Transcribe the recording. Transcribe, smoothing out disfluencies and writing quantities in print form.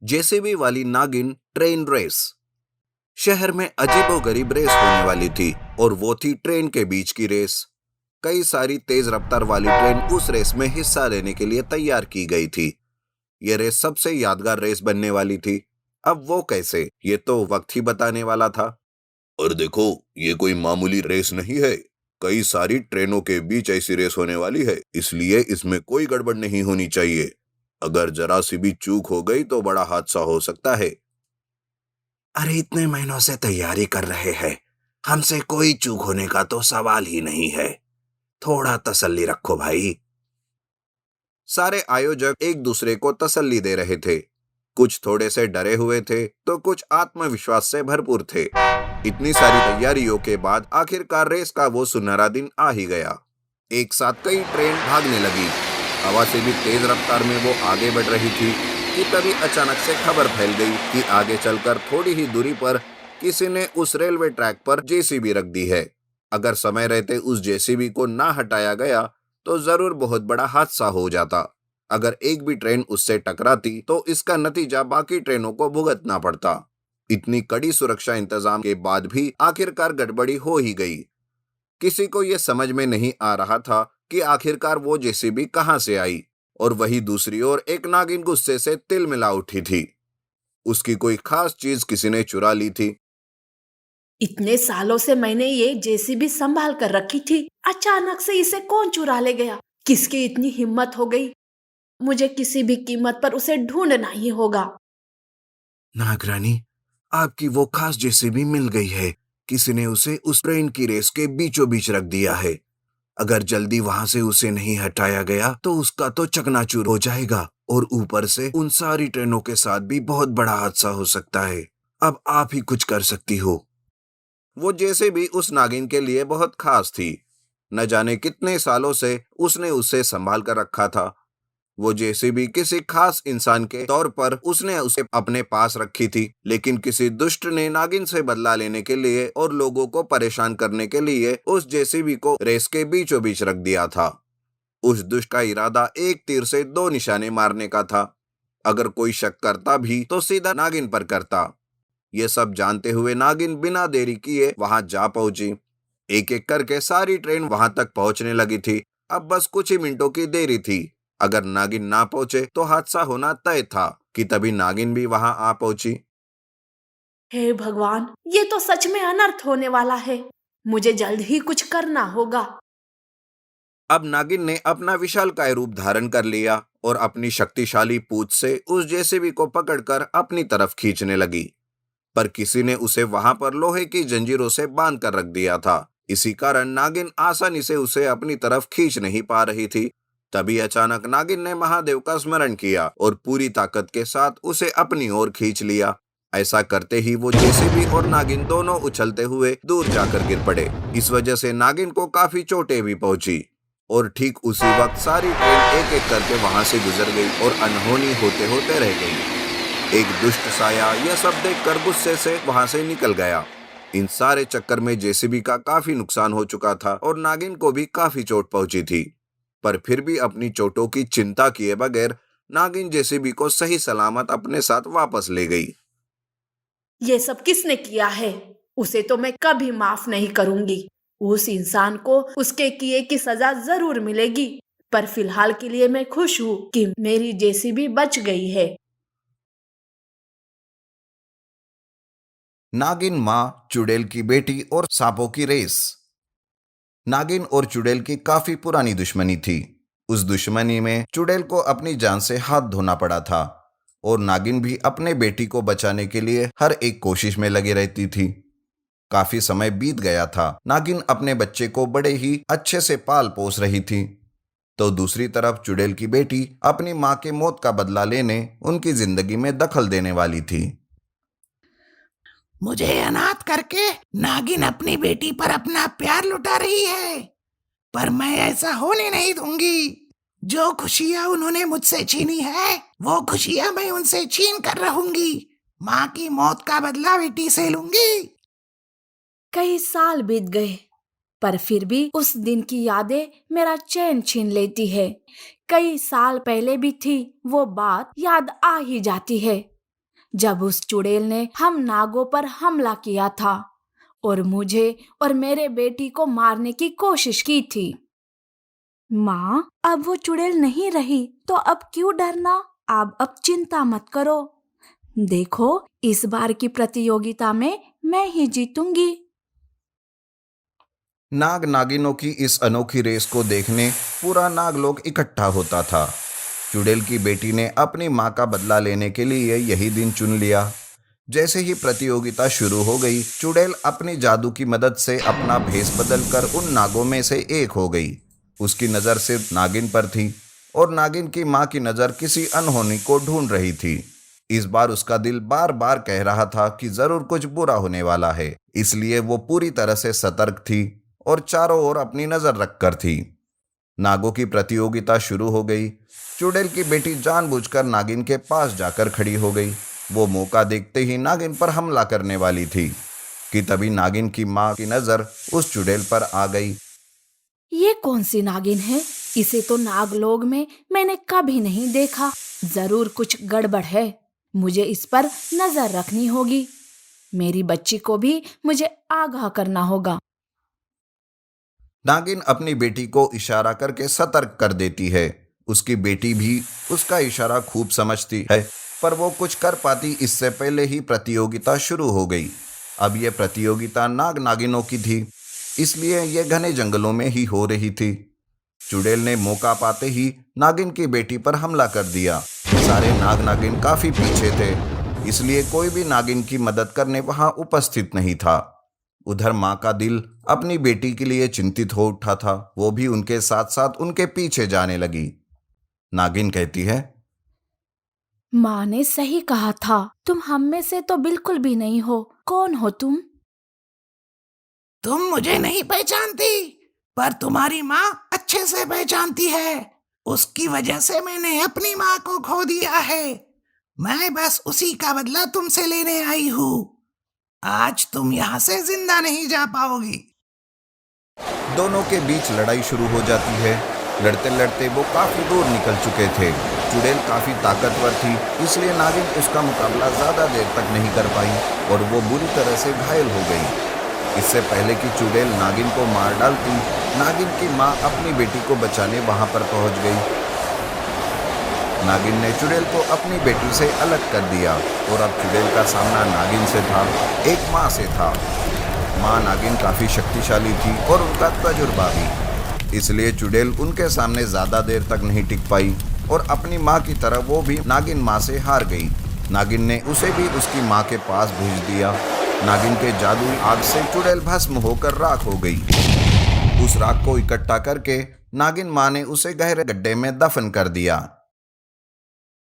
JCB वाली नागिन train race. शहर में अजीबोगरीब रेस होने वाली थी और वो थी ट्रेन के बीच की रेस। कई सारी तेज रफ्तार वाली ट्रेन उस रेस में हिस्सा लेने के लिए तैयार की गई थी। ये रेस सबसे यादगार रेस बनने वाली थी। अब वो कैसे, ये तो वक्त ही बताने वाला था। और देखो, ये कोई मामूली रेस नहीं है। कई सारी ट्रेनों के बीच ऐसी रेस होने वाली है, इसलिए इसमें कोई गड़बड़ नहीं होनी चाहिए। अगर जरा सी भी चूक हो गई तो बड़ा हादसा हो सकता है। अरे इतने महीनों से तैयारी कर रहे हैं, हमसे कोई चूक होने का तो सवाल ही नहीं है। थोड़ा तसल्ली रखो भाई। सारे आयोजक एक दूसरे को तसल्ली दे रहे थे। कुछ थोड़े से डरे हुए थे तो कुछ आत्मविश्वास से भरपूर थे। इतनी सारी तैयारियों के बाद आखिरकार रेस का वो सुनहरा दिन आ ही गया। एक साथ कई ट्रेन भागने लगी। हवा से भी तेज रफ्तार में वो आगे बढ़ रही थी कि तभी अचानक से खबर फैल गई कि आगे चलकर थोड़ी ही दूरी पर किसी ने उस रेलवे ट्रैक पर जेसीबी रख दी है। अगर समय रहते उस जेसीबी को ना हटाया गया तो जरूर बहुत बड़ा हादसा हो जाता। अगर एक भी ट्रेन उससे टकराती तो इसका नतीजा बाकी ट्रेनों को भुगतना पड़ता। इतनी कड़ी सुरक्षा इंतजाम के बाद भी आखिरकार गड़बड़ी हो ही गई। किसी को यह समझ में नहीं आ रहा था कि आखिरकार वो जेसीबी कहां से आई। और वही दूसरी ओर एक नागिन गुस्से से तिल मिला उठी थी। उसकी कोई खास चीज किसी ने चुरा ली थी। इतने सालों से मैंने ये जेसीबी संभाल कर रखी थी, अचानक से इसे कौन चुरा ले गया? किसकी इतनी हिम्मत हो गई? मुझे किसी भी कीमत पर उसे ढूंढना ही होगा। नागरानी, आपकी वो खास जेसीबी मिल गई है। किसी ने उसे उस ट्रेन की रेस के बीचों बीच रख दिया है। अगर जल्दी वहां से उसे नहीं हटाया गया तो उसका तो चकनाचूर हो जाएगा और ऊपर से उन सारी ट्रेनों के साथ भी बहुत बड़ा हादसा हो सकता है। अब आप ही कुछ कर सकती हो। वो जैसे भी उस नागिन के लिए बहुत खास थी। न जाने कितने सालों से उसने उसे संभाल कर रखा था। वो जैसे भी किसी खास इंसान के तौर पर उसने उसे अपने पास रखी थी, लेकिन किसी दुष्ट ने नागिन से बदला लेने के लिए और लोगों को परेशान करने के लिए उस जेसीबी को रेस के बीचों बीच रख दिया था। उस दुष्ट का इरादा एक तीर से दो निशाने मारने का था। अगर कोई शक करता भी तो सीधा नागिन पर करता। ये सब जानते हुए नागिन बिना देरी किए वहां जा पहुंची। एक एक करके सारी ट्रेन वहां तक पहुंचने लगी थी। अब बस कुछ ही मिनटों की देरी थी। अगर नागिन ना पहुंचे तो हादसा होना तय था कि तभी नागिन भी वहां आ पहुंची। हे भगवान, ये तो सच में अनर्थ होने वाला है। मुझे जल्द ही कुछ करना होगा। अब नागिन ने अपना विशालकाय रूप धारण कर लिया और अपनी शक्तिशाली पूंछ से उस जेसीबी को पकड़कर अपनी तरफ खींचने लगी। पर किसी ने उसे वहां पर लोहे की जंजीरों से बांध कर रख दिया था। इसी कारण नागिन आसानी से उसे अपनी तरफ खींच नहीं पा रही थी। तभी अचानक नागिन ने महादेव का स्मरण किया और पूरी ताकत के साथ उसे अपनी ओर खींच लिया। ऐसा करते ही वो जेसीबी और नागिन दोनों उछलते हुए दूर जाकर गिर पड़े। इस वजह से नागिन को काफी चोटें भी पहुंची। और ठीक उसी वक्त सारी ट्रेन एक एक करके वहां से गुजर गई और अनहोनी होते होते रह गई। एक दुष्ट साया यह सब देखकर गुस्से से वहां से निकल गया। इन सारे चक्कर में जेसीबी का काफी नुकसान हो चुका था और नागिन को भी काफी चोट पहुंची थी। पर फिर भी अपनी चोटों की चिंता किए बगैर नागिन जेसीबी को सही सलामत अपने साथ वापस ले गई। ये सब किसने किया है? उसे तो मैं कभी माफ नहीं करूंगी। उस इंसान को उसके किए की सजा जरूर मिलेगी। पर फिलहाल के लिए मैं खुश हूँ कि मेरी जेसीबी बच गई है। नागिन माँ, चुड़ैल की बेटी और सांपों की रेस। नागिन और चुड़ैल की काफी पुरानी दुश्मनी थी। उस दुश्मनी में चुड़ैल को अपनी जान से हाथ धोना पड़ा था और नागिन भी अपने बेटी को बचाने के लिए हर एक कोशिश में लगी रहती थी। काफी समय बीत गया था। नागिन अपने बच्चे को बड़े ही अच्छे से पाल पोस रही थी, तो दूसरी तरफ चुड़ैल की बेटी अपनी माँ के मौत का बदला लेने उनकी जिंदगी में दखल देने वाली थी। मुझे अनाथ करके नागिन अपनी बेटी पर अपना प्यार लुटा रही है, पर मैं ऐसा होने नहीं दूंगी। जो खुशियां उन्होंने मुझसे छीनी है वो खुशियां मैं उनसे छीन कर रहूंगी। माँ की मौत का बदला बेटी से लूंगी। कई साल बीत गए, पर फिर भी उस दिन की यादें मेरा चैन छीन लेती है। कई साल पहले भी थी वो बात याद आ ही जाती है। जब उस चुड़ैल ने हम नागों पर हमला किया था और मुझे और मेरे बेटी को मारने की कोशिश की थी। माँ, अब वो चुड़ैल नहीं रही तो अब क्यों डरना? आप अब चिंता मत करो। देखो, इस बार की प्रतियोगिता में मैं ही जीतूंगी। नाग नागिनों की इस अनोखी रेस को देखने पूरा नागलोक इकट्ठा होता था। चुड़ैल की बेटी ने अपनी मां का बदला लेने के लिए यही दिन चुन लिया। जैसे ही प्रतियोगिता शुरू हो गई, चुड़ैल अपनी जादू की मदद से अपना भेष बदलकर उन नागों में से एक हो गई। उसकी नज़र सिर्फ नागिन पर थी और नागिन की मां की नज़र किसी अनहोनी को ढूंढ रही थी। इस बार उसका दिल बार बार कह रहा था कि जरूर कुछ बुरा होने वाला है, इसलिए वो पूरी तरह से सतर्क थी और चारों ओर अपनी नजर रखकर थी। नागों की प्रतियोगिता शुरू हो गई। चुड़ैल की बेटी जानबूझकर नागिन के पास जाकर खड़ी हो गई। वो मौका देखते ही नागिन पर हमला करने वाली थी कि तभी नागिन की मां की नजर उस चुड़ैल पर आ गई। ये कौन सी नागिन है? इसे तो नागलोक में मैंने कभी नहीं देखा। जरूर कुछ गड़बड़ है। मुझे इस पर नजर रखनी होगी। मेरी बच्ची को भी मुझे आगाह करना होगा। नागिन अपनी बेटी को इशारा करके सतर्क कर देती है। उसकी बेटी भी उसका इशारा खूब समझती है, पर वो कुछ कर पाती इससे पहले ही प्रतियोगिता शुरू हो गई। अब यह प्रतियोगिता नाग नागिनों की थी, इसलिए यह घने जंगलों में ही हो रही थी। चुड़ैल ने मौका पाते ही नागिन की बेटी पर हमला कर दिया। सारे नाग नागिन काफी पीछे थे, इसलिए कोई भी नागिन की मदद करने वहां उपस्थित नहीं था। उधर मां का दिल अपनी बेटी के लिए चिंतित हो उठा था। वो भी उनके साथ साथ उनके पीछे जाने लगी। नागिन कहती है, माँ ने सही कहा था, तुम हम में से तो बिल्कुल भी नहीं हो। कौन हो तुम? तुम मुझे नहीं पहचानती, पर तुम्हारी माँ अच्छे से पहचानती है। उसकी वजह से मैंने अपनी माँ को खो दिया है। मैं बस उसी का बदला तुमसे लेने आई हूँ। आज तुम यहाँ से जिंदा नहीं जा पाओगी। दोनों के बीच लड़ाई शुरू हो जाती है। लड़ते लड़ते वो काफी दूर निकल चुके थे। चुड़ैल काफी ताकतवर थी, इसलिए नागिन उसका मुकाबला ज्यादा देर तक नहीं कर पाई और वो बुरी तरह से घायल हो गई। इससे पहले कि चुड़ैल नागिन को मार डालती, नागिन की मां अपनी बेटी को बचाने वहां पर पहुंच गई। नागिन ने चुड़ैल को अपनी बेटी से अलग कर दिया और अब चुड़ैल का सामना नागिन से था, एक माँ से था। माँ नागिन काफी शक्तिशाली थी और उनका तजुर्बा भी, इसलिए चुड़ैल उनके सामने ज्यादा देर तक नहीं टिक पाई और अपनी माँ की तरह वो भी नागिन माँ से हार गई। नागिन ने उसे भी उसकी माँ के पास भेज दिया। नागिन के जादुई आग से चुड़ैल भस्म होकर राख हो गई। उस राख को इकट्ठा करके नागिन माँ ने उसे गहरे गड्ढे में दफन कर दिया।